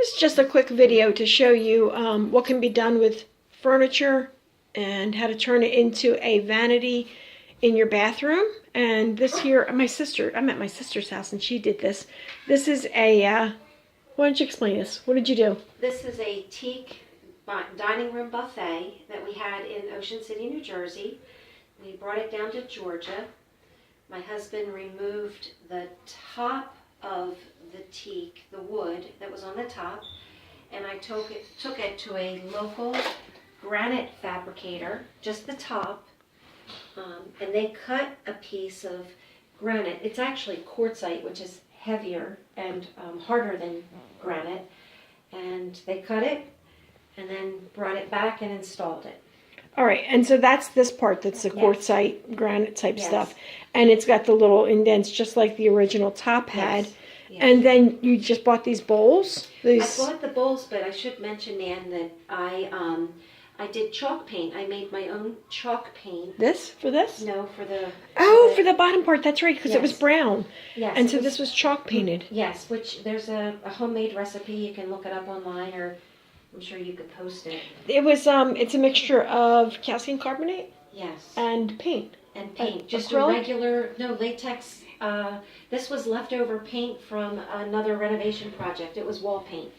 This is just a quick video to show you what can be done with furniture and how to turn it into a vanity in your bathroom. And this here, I'm at my sister's house and she did this. This is a, why don't you explain this? What did you do? This is a teak dining room buffet that we had in Ocean City, New Jersey. We brought it down to Georgia. My husband removed the top of the teak, the wood that was on the top, and I took it to a local granite fabricator, just the top, and they cut a piece of granite. It's actually quartzite, which is heavier and harder than granite, and they cut it and then brought it back and installed it. All right, and so that's this part that's the quartzite, granite type Yes. stuff. And it's got the little indents just like the original top had. Yes. Yes. And then you just bought these bowls? I bought the bowls, but I should mention, Nan, that I did chalk paint. I made my own chalk paint. This? For this? No, for the... For the bottom part, that's right, because it was Yes. brown. Yes. And so this was chalk painted. Yes, which there's a homemade recipe. You can look it up online, or I'm sure you could post it. It was, it's a mixture of calcium carbonate Yes. and paint. And paint. Just acrylic? a regular, no, latex. This was leftover paint from another renovation project. It was wall paint.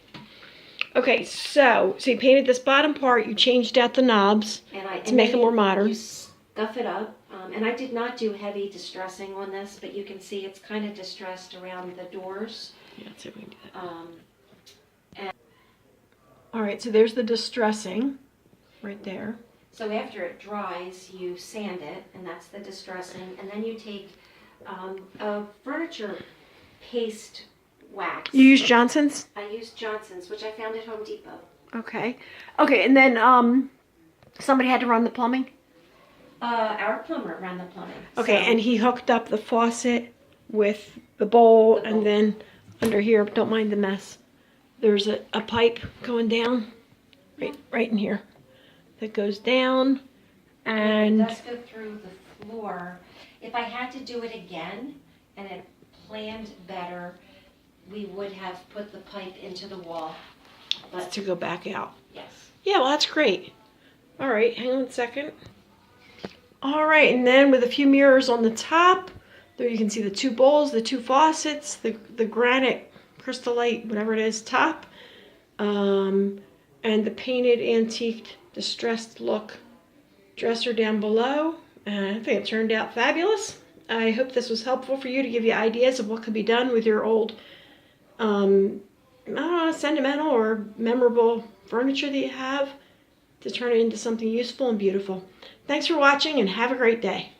Okay, so you painted this bottom part, you changed out the knobs to make it more modern. You scuff it up. And I did not do heavy distressing on this, but you can see it's kind of distressed around the doors. Yeah, let's see if we can do that. All right, so there's the distressing right there. So after it dries, you sand it, and that's the distressing. And then you take a furniture paste wax. You use Johnson's? I used Johnson's, which I found at Home Depot. Okay. Okay, and then somebody had to run the plumbing? Our plumber ran the plumbing. Okay, so. and he hooked up the faucet with the bowl, and then under here, don't mind the mess, there's a pipe going down right in here that goes down, and It does go through the floor. If I had to do it again and it planned better, we would have put the pipe into the wall. But to go back out. yes. Yeah, well, that's great. All right, hang on a second. All right, and then with a few mirrors on the top, there you can see the two bowls, the two faucets, the granite, crystallite, whatever it is, top, and the painted, antiqued, distressed look dresser down below. And I think it turned out fabulous. I hope this was helpful for you to give you ideas of what could be done with your old sentimental or memorable furniture that you have to turn it into something useful and beautiful. Thanks for watching and have a great day.